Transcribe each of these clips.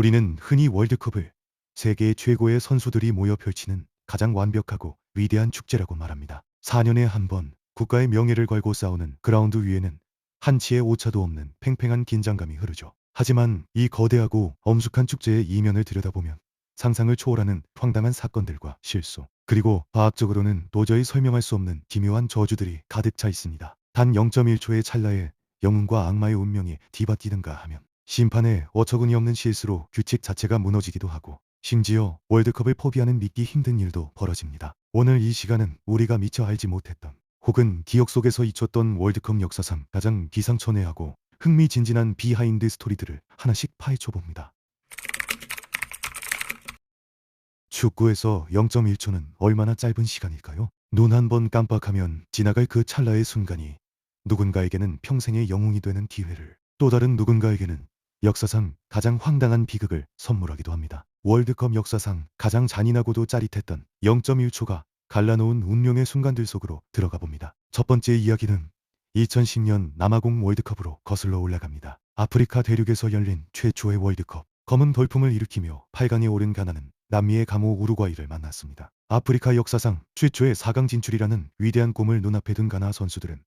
우리는 흔히 월드컵을 세계 최고의 선수들이 모여 펼치는 가장 완벽하고 위대한 축제라고 말합니다. 4년에 한 번 국가의 명예를 걸고 싸우는 그라운드 위에는 한치의 오차도 없는 팽팽한 긴장감이 흐르죠. 하지만 이 거대하고 엄숙한 축제의 이면을 들여다보면 상상을 초월하는 황당한 사건들과 실수, 그리고 과학적으로는 도저히 설명할 수 없는 기묘한 저주들이 가득 차 있습니다. 단 0.1초의 찰나에 영웅과 악마의 운명이 뒤바뀌는가 하면 심판의 어처구니 없는 실수로 규칙 자체가 무너지기도 하고, 심지어 월드컵을 포기하는 믿기 힘든 일도 벌어집니다. 오늘 이 시간은 우리가 미처 알지 못했던, 혹은 기억 속에서 잊혔던 월드컵 역사상 가장 기상천외하고 흥미진진한 비하인드 스토리들을 하나씩 파헤쳐 봅니다. 축구에서 0.1초는 얼마나 짧은 시간일까요? 눈 한 번 깜빡하면 지나갈 그 찰나의 순간이 누군가에게는 평생의 영웅이 되는 기회를, 또 다른 누군가에게는 역사상 가장 황당한 비극을 선물하기도 합니다. 월드컵 역사상 가장 잔인하고도 짜릿했던 0.1초가 갈라놓은 운명의 순간들 속으로 들어가 봅니다. 첫 번째 이야기는 2010년 남아공 월드컵으로 거슬러 올라갑니다. 아프리카 대륙에서 열린 최초의 월드컵. 검은 돌풍을 일으키며 8강에 오른 가나는 남미의 강호 우루과이를 만났습니다. 아프리카 역사상 최초의 4강 진출이라는 위대한 꿈을 눈앞에 둔 가나 선수들은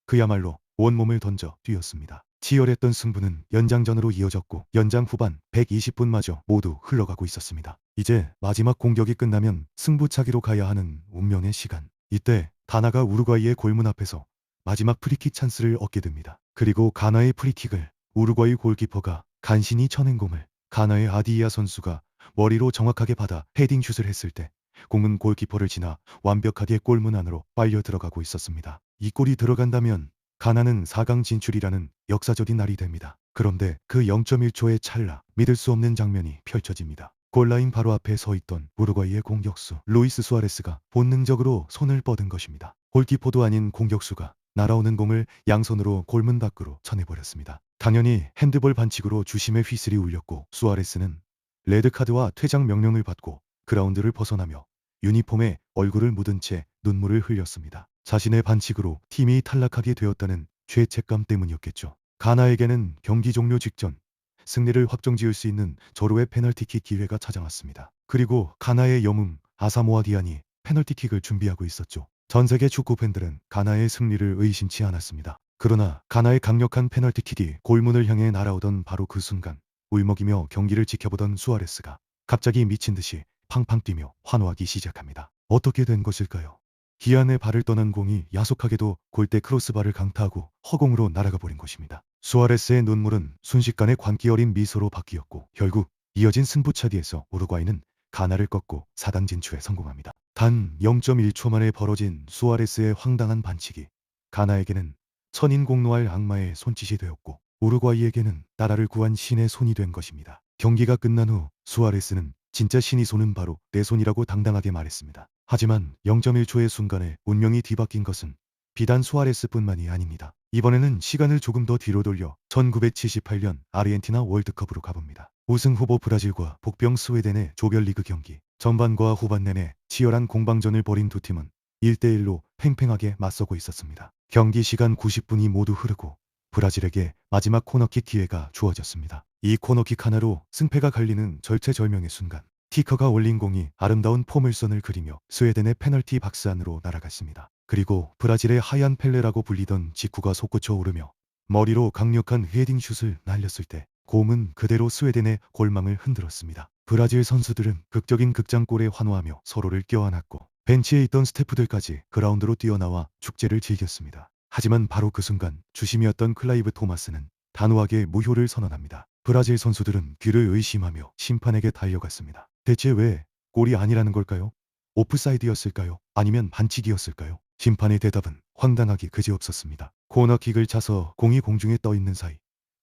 그야말로 온몸을 던져 뛰었습니다. 치열했던 승부는 연장전으로 이어졌고, 연장 후반 120분마저 모두 흘러가고 있었습니다. 이제 마지막 공격이 끝나면 승부차기로 가야 하는 운명의 시간. 이때 다나가 우루과이의 골문 앞에서 마지막 프리킥 찬스를 얻게 됩니다. 그리고 가나의 프리킥을 우루과이 골키퍼가 간신히 쳐낸 공을 가나의 아디이아 선수가 머리로 정확하게 받아 헤딩슛을 했을 때 공은 골키퍼를 지나 완벽하게 골문 안으로 빨려 들어가고 있었습니다. 이 골이 들어간다면 가나는 4강 진출이라는 역사적인 날이 됩니다. 그런데 그 0.1초의 찰나, 믿을 수 없는 장면이 펼쳐집니다. 골라인 바로 앞에 서 있던 우루과이의 공격수 루이스 수아레스가 본능적으로 손을 뻗은 것입니다. 골키퍼도 아닌 공격수가 날아오는 공을 양손으로 골문 밖으로 쳐내버렸습니다. 당연히 핸드볼 반칙으로 주심의 휘슬이 울렸고, 수아레스는 레드카드와 퇴장 명령을 받고 그라운드를 벗어나며 유니폼에 얼굴을 묻은 채 눈물을 흘렸습니다. 자신의 반칙으로 팀이 탈락하게 되었다는 죄책감 때문이었겠죠. 가나에게는 경기 종료 직전 승리를 확정지을 수 있는 절호의 페널티킥 기회가 찾아왔습니다. 그리고 가나의 영웅 아사모아 디안이 페널티킥을 준비하고 있었죠. 전 세계 축구 팬들은 가나의 승리를 의심치 않았습니다. 그러나 가나의 강력한 페널티킥이 골문을 향해 날아오던 바로 그 순간, 울먹이며 경기를 지켜보던 수아레스가 갑자기 미친 듯이 팡팡 뛰며 환호하기 시작합니다. 어떻게 된 것일까요? 기안의 발을 떠난 공이 야속하게도 골대 크로스바를 강타하고 허공으로 날아가 버린 것입니다. 수아레스의 눈물은 순식간에 광기 어린 미소로 바뀌었고, 결국 이어진 승부차기에서 우루과이는 가나를 꺾고 4강 진출에 성공합니다. 단 0.1초 만에 벌어진 수아레스의 황당한 반칙이 가나에게는 천인공노할 악마의 손짓이 되었고, 우루과이에게는 나라를 구한 신의 손이 된 것입니다. 경기가 끝난 후 수아레스는 진짜 신이 손은 바로 내 손이라고 당당하게 말했습니다. 하지만 0.1초의 순간에 운명이 뒤바뀐 것은 비단 수아레스뿐만이 아닙니다. 이번에는 시간을 조금 더 뒤로 돌려 1978년 아르헨티나 월드컵으로 가봅니다. 우승 후보 브라질과 복병 스웨덴의 조별리그 경기. 전반과 후반 내내 치열한 공방전을 벌인 두 팀은 1대1로 팽팽하게 맞서고 있었습니다. 경기 시간 90분이 모두 흐르고 브라질에게 마지막 코너킥 기회가 주어졌습니다. 이 코너킥 하나로 승패가 갈리는 절체절명의 순간, 티커가 올린 공이 아름다운 포물선을 그리며 스웨덴의 페널티 박스 안으로 날아갔습니다. 그리고 브라질의 하얀 펠레라고 불리던 직구가 솟구쳐 오르며 머리로 강력한 헤딩슛을 날렸을 때 공은 그대로 스웨덴의 골망을 흔들었습니다. 브라질 선수들은 극적인 극장골에 환호하며 서로를 껴안았고, 벤치에 있던 스태프들까지 그라운드로 뛰어나와 축제를 즐겼습니다. 하지만 바로 그 순간 주심이었던 클라이브 토마스는 단호하게 무효를 선언합니다. 브라질 선수들은 귀를 의심하며 심판에게 달려갔습니다. 대체 왜 골이 아니라는 걸까요? 오프사이드였을까요? 아니면 반칙이었을까요? 심판의 대답은 황당하기 그지없었습니다. 코너킥을 차서 공이 공중에 떠 있는 사이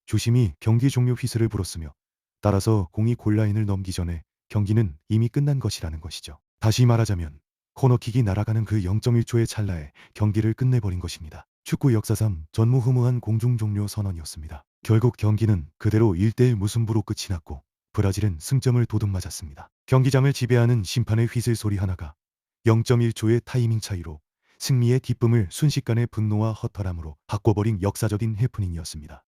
주심이 경기 종료 휘슬을 불었으며, 따라서 공이 골라인을 넘기 전에 경기는 이미 끝난 것이라는 것이죠. 다시 말하자면 코너킥이 날아가는 그 0.1초의 찰나에 경기를 끝내버린 것입니다. 축구 역사상 전무후무한 공중 종료 선언이었습니다. 결국 경기는 그대로 1대1 무승부로 끝이 났고, 브라질은 승점을 도둑맞았습니다. 경기장을 지배하는 심판의 휘슬 소리 하나가 0.1초의 타이밍 차이로 승리의 기쁨을 순식간에 분노와 허탈함으로 바꿔버린 역사적인 해프닝이었습니다.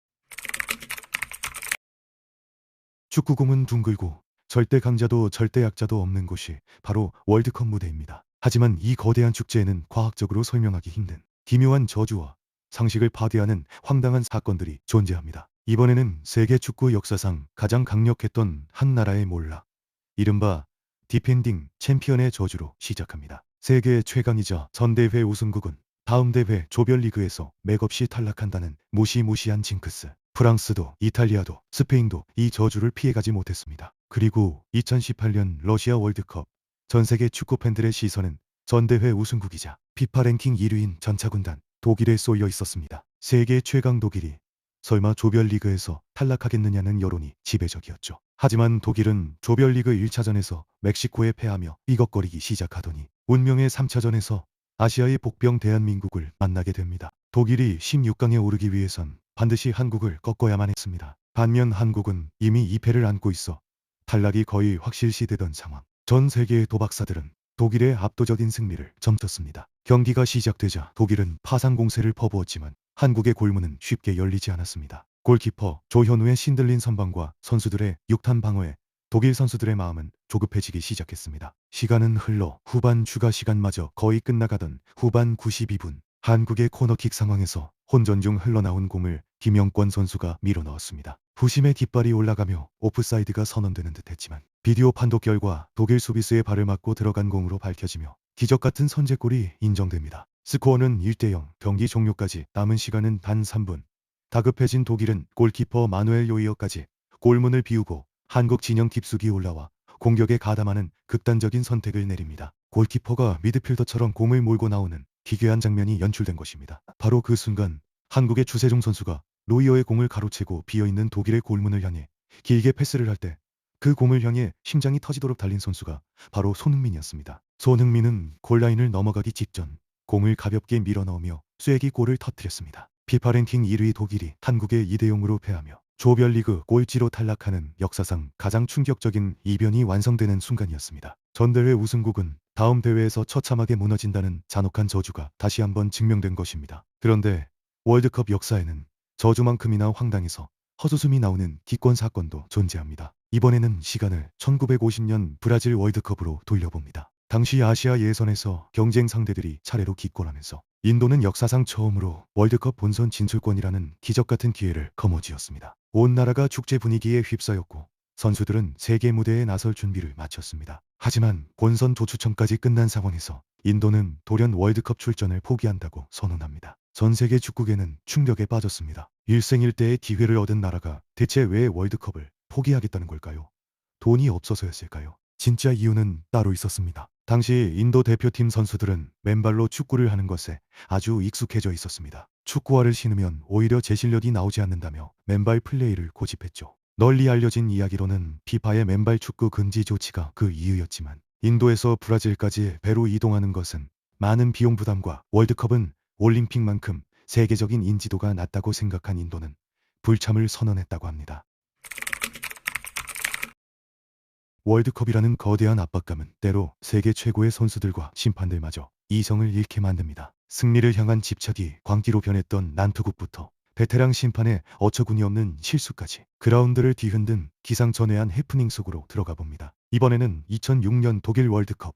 축구공은 둥글고 절대 강자도 절대 약자도 없는 곳이 바로 월드컵 무대입니다. 하지만 이 거대한 축제에는 과학적으로 설명하기 힘든 기묘한 저주와 상식을 파괴하는 황당한 사건들이 존재합니다. 이번에는 세계 축구 역사상 가장 강력했던 한 나라의 몰락, 이른바 디펜딩 챔피언의 저주로 시작합니다. 세계 최강이자 전 대회 우승국은 다음 대회 조별리그에서 맥없이 탈락한다는 무시무시한 징크스. 프랑스도 이탈리아도 스페인도 이 저주를 피해가지 못했습니다. 그리고 2018년 러시아 월드컵, 전 세계 축구 팬들의 시선은 전 대회 우승국이자 피파 랭킹 1위인 전차군단 독일에 쏠려 있었습니다. 세계 최강 독일이 설마 조별리그에서 탈락하겠느냐는 여론이 지배적이었죠. 하지만 독일은 조별리그 1차전에서 멕시코에 패하며 삐걱거리기 시작하더니 운명의 3차전에서 아시아의 복병 대한민국을 만나게 됩니다. 독일이 16강에 오르기 위해선 반드시 한국을 꺾어야만 했습니다. 반면 한국은 이미 2패를 안고 있어 탈락이 거의 확실시되던 상황. 전 세계의 도박사들은 독일의 압도적인 승리를 점쳤습니다. 경기가 시작되자 독일은 파상 공세를 퍼부었지만 한국의 골문은 쉽게 열리지 않았습니다. 골키퍼 조현우의 신들린 선방과 선수들의 육탄 방어에 독일 선수들의 마음은 조급해지기 시작했습니다. 시간은 흘러 후반 추가 시간마저 거의 끝나가던 후반 92분, 한국의 코너킥 상황에서 혼전 중 흘러나온 공을 김영권 선수가 밀어넣었습니다. 부심의 깃발이 올라가며 오프사이드가 선언되는 듯했지만 비디오 판독 결과 독일 수비수의 발을 맞고 들어간 공으로 밝혀지며 기적같은 선제골이 인정됩니다. 스코어는 1대0, 경기 종료까지 남은 시간은 단 3분. 다급해진 독일은 골키퍼 마누엘 요이어까지 골문을 비우고 한국 진영 깊숙이 올라와 공격에 가담하는 극단적인 선택을 내립니다. 골키퍼가 미드필더처럼 공을 몰고 나오는 기괴한 장면이 연출된 것입니다. 바로 그 순간 한국의 주세종 선수가 로이어의 공을 가로채고 비어있는 독일의 골문을 향해 길게 패스를 할 때 그 공을 향해 심장이 터지도록 달린 선수가 바로 손흥민이었습니다. 손흥민은 골라인을 넘어가기 직전 공을 가볍게 밀어넣으며 쐐기 골을 터뜨렸습니다. 피파 랭킹 1위 독일이 한국에 2대0으로 패하며 조별리그 꼴찌로 탈락하는 역사상 가장 충격적인 이변이 완성되는 순간이었습니다. 전대회 우승국은 다음 대회에서 처참하게 무너진다는 잔혹한 저주가 다시 한번 증명된 것입니다. 그런데 월드컵 역사에는 저주만큼이나 황당해서 헛웃음이 나오는 기권 사건도 존재합니다. 이번에는 시간을 1950년 브라질 월드컵으로 돌려봅니다. 당시 아시아 예선에서 경쟁 상대들이 차례로 기권하면서 인도는 역사상 처음으로 월드컵 본선 진출권이라는 기적같은 기회를 거머쥐었습니다. 온 나라가 축제 분위기에 휩싸였고 선수들은 세계 무대에 나설 준비를 마쳤습니다. 하지만 본선 조추첨까지 끝난 상황에서 인도는 돌연 월드컵 출전을 포기한다고 선언합니다. 전 세계 축구계는 충격에 빠졌습니다. 일생일대의 기회를 얻은 나라가 대체 왜 월드컵을 포기하겠다는 걸까요? 돈이 없어서였을까요? 진짜 이유는 따로 있었습니다. 당시 인도 대표팀 선수들은 맨발로 축구를 하는 것에 아주 익숙해져 있었습니다. 축구화를 신으면 오히려 제 실력이 나오지 않는다며 맨발 플레이를 고집했죠. 널리 알려진 이야기로는 피파의 맨발 축구 금지 조치가 그 이유였지만 인도에서 브라질까지 배로 이동하는 것은 많은 비용 부담과 월드컵은 올림픽만큼 세계적인 인지도가 낮다고 생각한 인도는 불참을 선언했다고 합니다. 월드컵이라는 거대한 압박감은 때로 세계 최고의 선수들과 심판들마저 이성을 잃게 만듭니다. 승리를 향한 집착이 광기로 변했던 난투극부터 베테랑 심판의 어처구니 없는 실수까지 그라운드를 뒤흔든 기상천외한 해프닝 속으로 들어가 봅니다. 이번에는 2006년 독일 월드컵,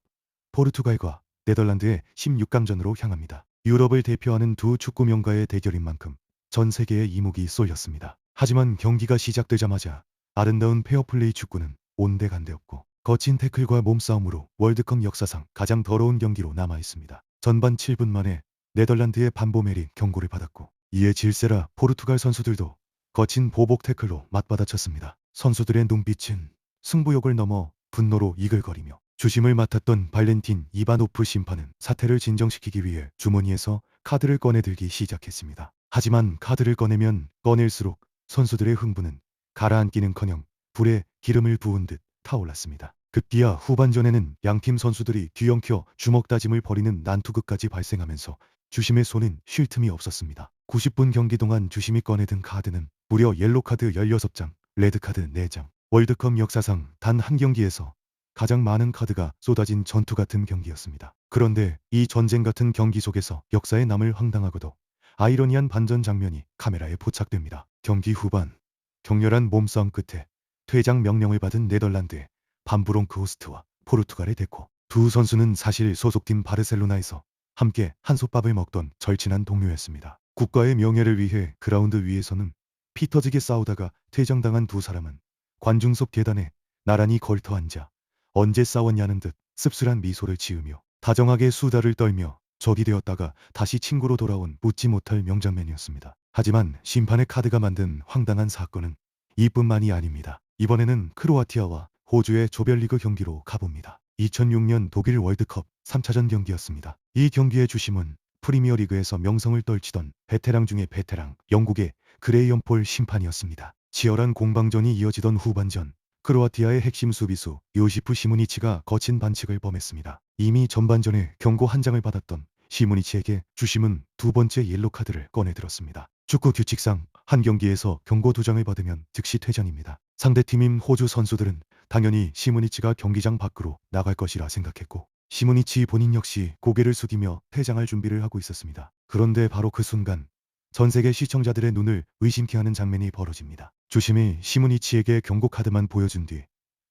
포르투갈과 네덜란드의 16강전으로 향합니다. 유럽을 대표하는 두 축구 명가의 대결인 만큼 전 세계의 이목이 쏠렸습니다. 하지만 경기가 시작되자마자 아름다운 페어플레이 축구는 온데간데없고 거친 태클과 몸싸움으로 월드컵 역사상 가장 더러운 경기로 남아있습니다. 전반 7분 만에 네덜란드의 반보멜이 경고를 받았고 이에 질세라 포르투갈 선수들도 거친 보복 태클로 맞받아쳤습니다. 선수들의 눈빛은 승부욕을 넘어 분노로 이글거리며 주심을 맡았던 발렌틴 이바노프 심판은 사태를 진정시키기 위해 주머니에서 카드를 꺼내들기 시작했습니다. 하지만 카드를 꺼내면 꺼낼수록 선수들의 흥분은 가라앉기는커녕 불에 기름을 부은 듯 타올랐습니다. 급기야 후반전에는 양팀 선수들이 뒤엉켜 주먹 다짐을 벌이는 난투극까지 발생하면서 주심의 손은 쉴 틈이 없었습니다. 90분 경기 동안 주심이 꺼내든 카드는 무려 옐로카드 16장, 레드카드 4장. 월드컵 역사상 단 한 경기에서 가장 많은 카드가 쏟아진 전투 같은 경기였습니다. 그런데 이 전쟁 같은 경기 속에서 역사에 남을 황당하고도 아이러니한 반전 장면이 카메라에 포착됩니다. 경기 후반 격렬한 몸싸움 끝에 퇴장 명령을 받은 네덜란드의 반 브롱크호스트와 포르투갈의 데코. 두 선수는 사실 소속팀 바르셀로나에서 함께 한솥밥을 먹던 절친한 동료였습니다. 국가의 명예를 위해 그라운드 위에서는 피 터지게 싸우다가 퇴장당한 두 사람은 관중석 계단에 나란히 걸터 앉아 언제 싸웠냐는 듯 씁쓸한 미소를 지으며 다정하게 수다를 떨며 적이 되었다가 다시 친구로 돌아온 웃지 못할 명장면이었습니다. 하지만 심판의 카드가 만든 황당한 사건은 이뿐만이 아닙니다. 이번에는 크로아티아와 호주의 조별리그 경기로 가봅니다. 2006년 독일 월드컵 3차전 경기였습니다. 이 경기의 주심은 프리미어리그에서 명성을 떨치던 베테랑 중의 베테랑, 영국의 그레이엄 폴 심판이었습니다. 치열한 공방전이 이어지던 후반전, 크로아티아의 핵심 수비수 요시프 시무니치가 거친 반칙을 범했습니다. 이미 전반전에 경고 한 장을 받았던 시무니치에게 주심은 두 번째 옐로 카드를 꺼내들었습니다. 축구 규칙상 한 경기에서 경고 두 장을 받으면 즉시 퇴장입니다. 상대팀인 호주 선수들은 당연히 시무니치가 경기장 밖으로 나갈 것이라 생각했고 시무니치 본인 역시 고개를 숙이며 퇴장할 준비를 하고 있었습니다. 그런데 바로 그 순간 전 세계 시청자들의 눈을 의심케 하는 장면이 벌어집니다. 주심이 시무니치에게 경고 카드만 보여준 뒤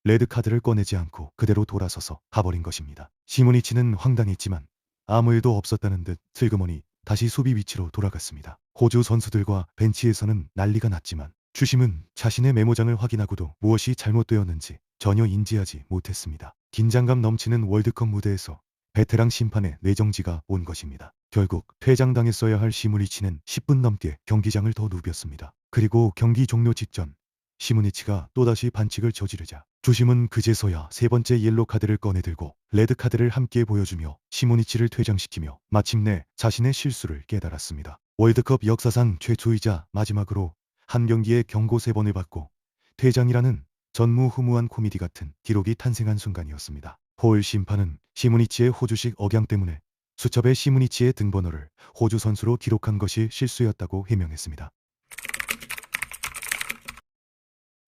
레드 카드를 꺼내지 않고 그대로 돌아서서 가버린 것입니다. 시무니치는 황당했지만 아무 일도 없었다는 듯 슬그머니 다시 수비 위치로 돌아갔습니다. 호주 선수들과 벤치에서는 난리가 났지만 주심은 자신의 메모장을 확인하고도 무엇이 잘못되었는지 전혀 인지하지 못했습니다. 긴장감 넘치는 월드컵 무대에서 베테랑 심판의 뇌정지가 온 것입니다. 결국 퇴장당했어야 할 시무니치는 10분 넘게 경기장을 더 누볐습니다. 그리고 경기 종료 직전 시무니치가 또다시 반칙을 저지르자 주심은 그제서야 세 번째 옐로 카드를 꺼내들고 레드 카드를 함께 보여주며 시무니치를 퇴장시키며 마침내 자신의 실수를 깨달았습니다. 월드컵 역사상 최초이자 마지막으로 한 경기에 경고 3번을 받고 퇴장이라는 전무후무한 코미디 같은 기록이 탄생한 순간이었습니다. 폴 심판은 시무니치의 호주식 억양 때문에 수첩에 시무니치의 등번호를 호주 선수로 기록한 것이 실수였다고 해명했습니다.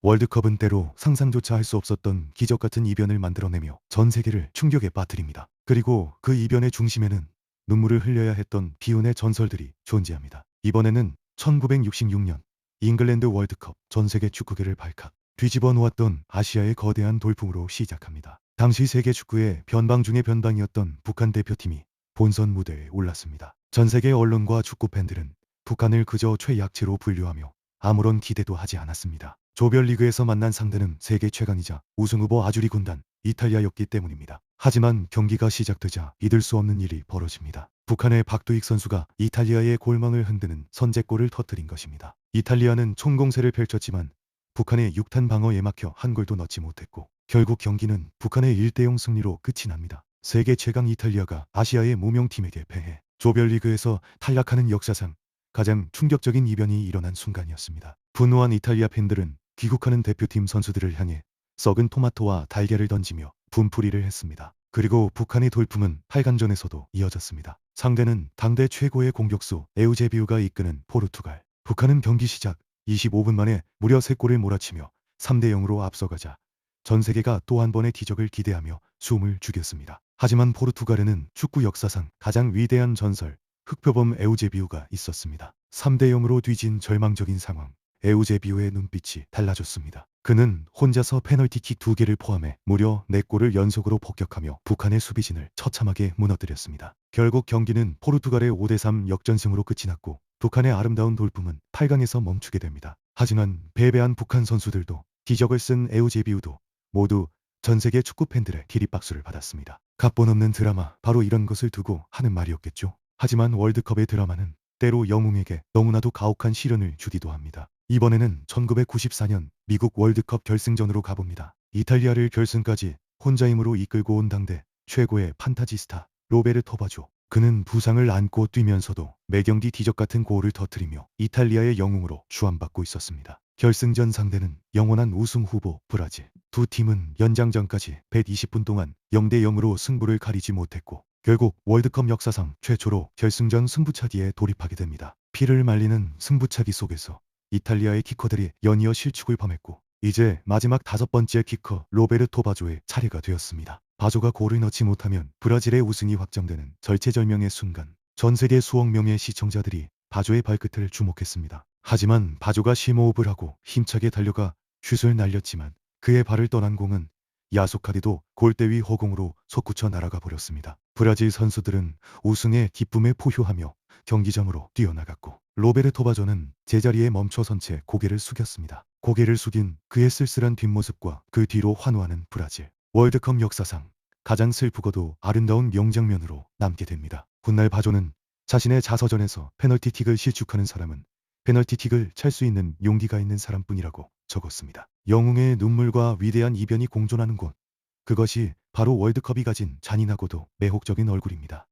월드컵은 때로 상상조차 할 수 없었던 기적 같은 이변을 만들어내며 전 세계를 충격에 빠뜨립니다. 그리고 그 이변의 중심에는 눈물을 흘려야 했던 비운의 전설들이 존재합니다. 이번에는 1966년 잉글랜드 월드컵 전 세계 축구계를 발칵 뒤집어 놓았던 아시아의 거대한 돌풍으로 시작합니다. 당시 세계 축구의 변방 중의 변방이었던 북한 대표팀이 본선 무대에 올랐습니다. 전 세계 언론과 축구 팬들은 북한을 그저 최약체로 분류하며 아무런 기대도 하지 않았습니다. 조별리그에서 만난 상대는 세계 최강이자 우승후보 아주리 군단 이탈리아였기 때문입니다. 하지만 경기가 시작되자 믿을 수 없는 일이 벌어집니다. 북한의 박두익 선수가 이탈리아의 골망을 흔드는 선제골을 터뜨린 것입니다. 이탈리아는 총공세를 펼쳤지만 북한의 육탄 방어에 막혀 한 골도 넣지 못했고 결국 경기는 북한의 1대0 승리로 끝이 납니다. 세계 최강 이탈리아가 아시아의 무명팀에게 패해 조별리그에서 탈락하는 역사상 가장 충격적인 이변이 일어난 순간이었습니다. 분노한 이탈리아 팬들은 귀국하는 대표팀 선수들을 향해 썩은 토마토와 달걀을 던지며 분풀이를 했습니다. 그리고 북한의 돌풍은 8강전에서도 이어졌습니다. 상대는 당대 최고의 공격수 에우제비우가 이끄는 포르투갈. 북한은 경기 시작 25분 만에 무려 3골을 몰아치며 3대0으로 앞서가자 전 세계가 또 한 번의 기적을 기대하며 숨을 죽였습니다. 하지만 포르투갈에는 축구 역사상 가장 위대한 전설 흑표범 에우제비우가 있었습니다. 3대0으로 뒤진 절망적인 상황. 에우제비우의 눈빛이 달라졌습니다. 그는 혼자서 페널티킥 2개를 포함해 무려 4골을 연속으로 폭격하며 북한의 수비진을 처참하게 무너뜨렸습니다. 결국 경기는 포르투갈의 5대3 역전승으로 끝이 났고 북한의 아름다운 돌풍은 8강에서 멈추게 됩니다. 하지만 패배한 북한 선수들도 기적을 쓴 에우제비우도 모두 전 세계 축구 팬들의 기립박수를 받았습니다. 각본 없는 드라마, 바로 이런 것을 두고 하는 말이었겠죠. 하지만 월드컵의 드라마는 때로 영웅에게 너무나도 가혹한 시련을 주기도 합니다. 이번에는 1994년 미국 월드컵 결승전으로 가봅니다. 이탈리아를 결승까지 혼자 힘으로 이끌고 온 당대 최고의 판타지스타 로베르토 바조. 그는 부상을 안고 뛰면서도 매경기 기적 같은 골을 터뜨리며 이탈리아의 영웅으로 추앙받고 있었습니다. 결승전 상대는 영원한 우승 후보 브라질. 두 팀은 연장전까지 120분 동안 0대0으로 승부를 가리지 못했고 결국 월드컵 역사상 최초로 결승전 승부차기에 돌입하게 됩니다. 피를 말리는 승부차기 속에서 이탈리아의 키커들이 연이어 실축을 범했고 이제 마지막 5번째 키커 로베르토 바조의 차례가 되었습니다. 바조가 골을 넣지 못하면 브라질의 우승이 확정되는 절체절명의 순간 전 세계 수억 명의 시청자들이 바조의 발끝을 주목했습니다. 하지만 바조가 심호흡을 하고 힘차게 달려가 슛을 날렸지만 그의 발을 떠난 공은 야속하디도 골대 위 허공으로 솟구쳐 날아가 버렸습니다. 브라질 선수들은 우승의 기쁨에 포효하며 경기장으로 뛰어나갔고 로베르토 바조는 제자리에 멈춰선 채 고개를 숙였습니다. 고개를 숙인 그의 쓸쓸한 뒷모습과 그 뒤로 환호하는 브라질. 월드컵 역사상 가장 슬프고도 아름다운 명장면으로 남게 됩니다. 훗날 바조는 자신의 자서전에서 페널티킥을 실축하는 사람은 페널티킥을 찰 수 있는 용기가 있는 사람뿐이라고 적었습니다. 영웅의 눈물과 위대한 이변이 공존하는 곳. 그것이 바로 월드컵이 가진 잔인하고도 매혹적인 얼굴입니다.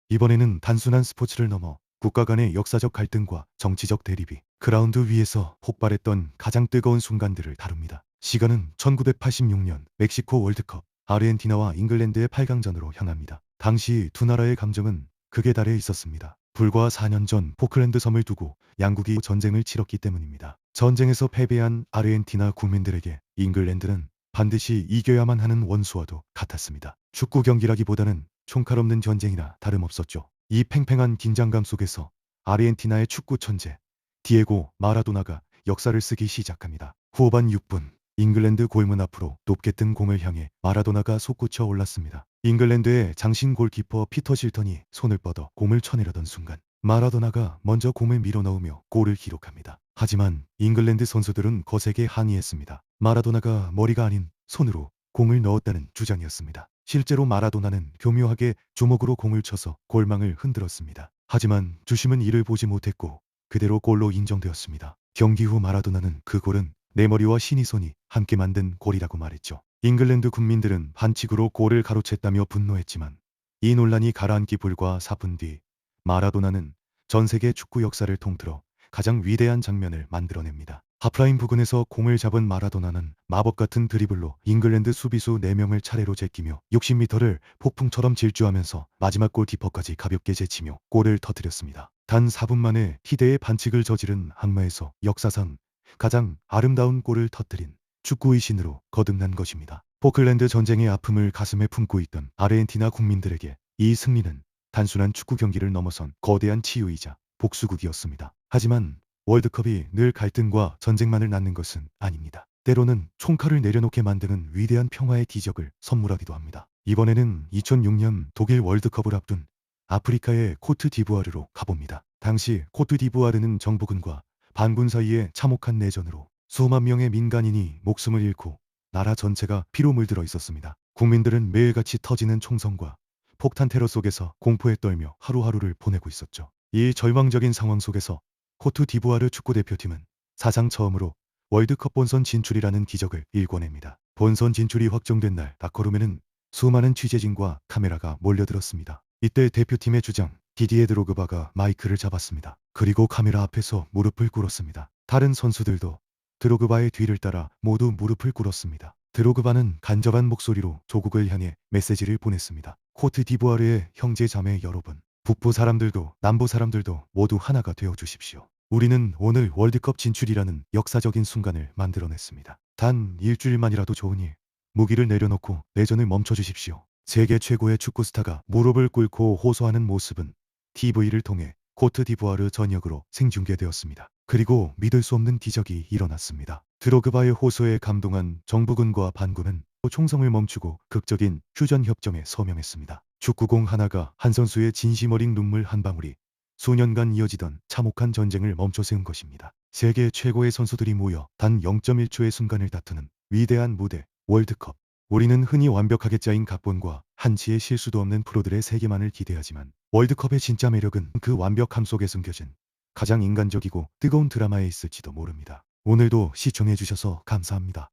이번에는 단순한 스포츠를 넘어 국가 간의 역사적 갈등과 정치적 대립이 그라운드 위에서 폭발했던 가장 뜨거운 순간들을 다룹니다. 시간은 1986년 멕시코 월드컵 아르헨티나와 잉글랜드의 8강전으로 향합니다. 당시 두 나라의 감정은 극에 달해 있었습니다. 불과 4년 전 포클랜드 섬을 두고 양국이 전쟁을 치렀기 때문입니다. 전쟁에서 패배한 아르헨티나 국민들에게 잉글랜드는 반드시 이겨야만 하는 원수와도 같았습니다. 축구 경기라기보다는 총칼 없는 전쟁이나 다름없었죠. 이 팽팽한 긴장감 속에서 아르헨티나의 축구 천재 디에고 마라도나가 역사를 쓰기 시작합니다. 후반 6분 잉글랜드 골문 앞으로 높게 뜬 공을 향해 마라도나가 솟구쳐 올랐습니다. 잉글랜드의 장신 골키퍼 피터 실턴이 손을 뻗어 공을 쳐내려던 순간 마라도나가 먼저 공을 밀어넣으며 골을 기록합니다. 하지만 잉글랜드 선수들은 거세게 항의했습니다. 마라도나가 머리가 아닌 손으로 공을 넣었다는 주장이었습니다. 실제로 마라도나는 교묘하게 주먹으로 공을 쳐서 골망을 흔들었습니다. 하지만 주심은 이를 보지 못했고 그대로 골로 인정되었습니다. 경기 후 마라도나는 그 골은 내 머리와 신이 손이 함께 만든 골이라고 말했죠. 잉글랜드 국민들은 반칙으로 골을 가로챘다며 분노했지만 이 논란이 가라앉기 불과 4분 뒤 마라도나는 전 세계 축구 역사를 통틀어 가장 위대한 장면을 만들어냅니다. 하프라인 부근에서 공을 잡은 마라도나는 마법 같은 드리블로 잉글랜드 수비수 4명을 차례로 제끼며 60m를 폭풍처럼 질주하면서 마지막 골키퍼까지 가볍게 제치며 골을 터뜨렸습니다. 단 4분 만에 희대의 반칙을 저지른 악마에서 역사상 가장 아름다운 골을 터뜨린 축구의 신으로 거듭난 것입니다. 포클랜드 전쟁의 아픔을 가슴에 품고 있던 아르헨티나 국민들에게 이 승리는 단순한 축구 경기를 넘어선 거대한 치유이자 복수극이었습니다. 하지만 월드컵이 늘 갈등과 전쟁만을 낳는 것은 아닙니다. 때로는 총칼을 내려놓게 만드는 위대한 평화의 기적을 선물하기도 합니다. 이번에는 2006년 독일 월드컵을 앞둔 아프리카의 코트디부아르로 가봅니다. 당시 코트디부아르는 정부군과 반군 사이의 참혹한 내전으로 수만 명의 민간인이 목숨을 잃고 나라 전체가 피로 물들어 있었습니다. 국민들은 매일같이 터지는 총성과 폭탄 테러 속에서 공포에 떨며 하루하루를 보내고 있었죠. 이 절망적인 상황 속에서 코트디부아르 축구대표팀은 사상 처음으로 월드컵 본선 진출이라는 기적을 일궈냅니다. 본선 진출이 확정된 날 다커룸에는 수많은 취재진과 카메라가 몰려들었습니다. 이때 대표팀의 주장 디디에 드로그바가 마이크를 잡았습니다. 그리고 카메라 앞에서 무릎을 꿇었습니다. 다른 선수들도 드로그바의 뒤를 따라 모두 무릎을 꿇었습니다. 드로그바는 간절한 목소리로 조국을 향해 메시지를 보냈습니다. 코트디부아르의 형제 자매 여러분, 북부 사람들도 남부 사람들도 모두 하나가 되어 주십시오. 우리는 오늘 월드컵 진출이라는 역사적인 순간을 만들어냈습니다. 단 일주일만이라도 좋으니 무기를 내려놓고 내전을 멈춰주십시오. 세계 최고의 축구 스타가 무릎을 꿇고 호소하는 모습은 TV를 통해 코트디부아르 전역으로 생중계되었습니다. 그리고 믿을 수 없는 기적이 일어났습니다. 드로그바의 호소에 감동한 정부군과 반군은 총성을 멈추고 극적인 휴전협정에 서명했습니다. 축구공 하나가 한 선수의 진심 어린 눈물 한 방울이 수년간 이어지던 참혹한 전쟁을 멈춰 세운 것입니다. 세계 최고의 선수들이 모여 단 0.1초의 순간을 다투는 위대한 무대 월드컵. 우리는 흔히 완벽하게 짜인 각본과 한치의 실수도 없는 프로들의 세계만을 기대하지만 월드컵의 진짜 매력은 그 완벽함 속에 숨겨진 가장 인간적이고 뜨거운 드라마에 있을지도 모릅니다. 오늘도 시청해주셔서 감사합니다.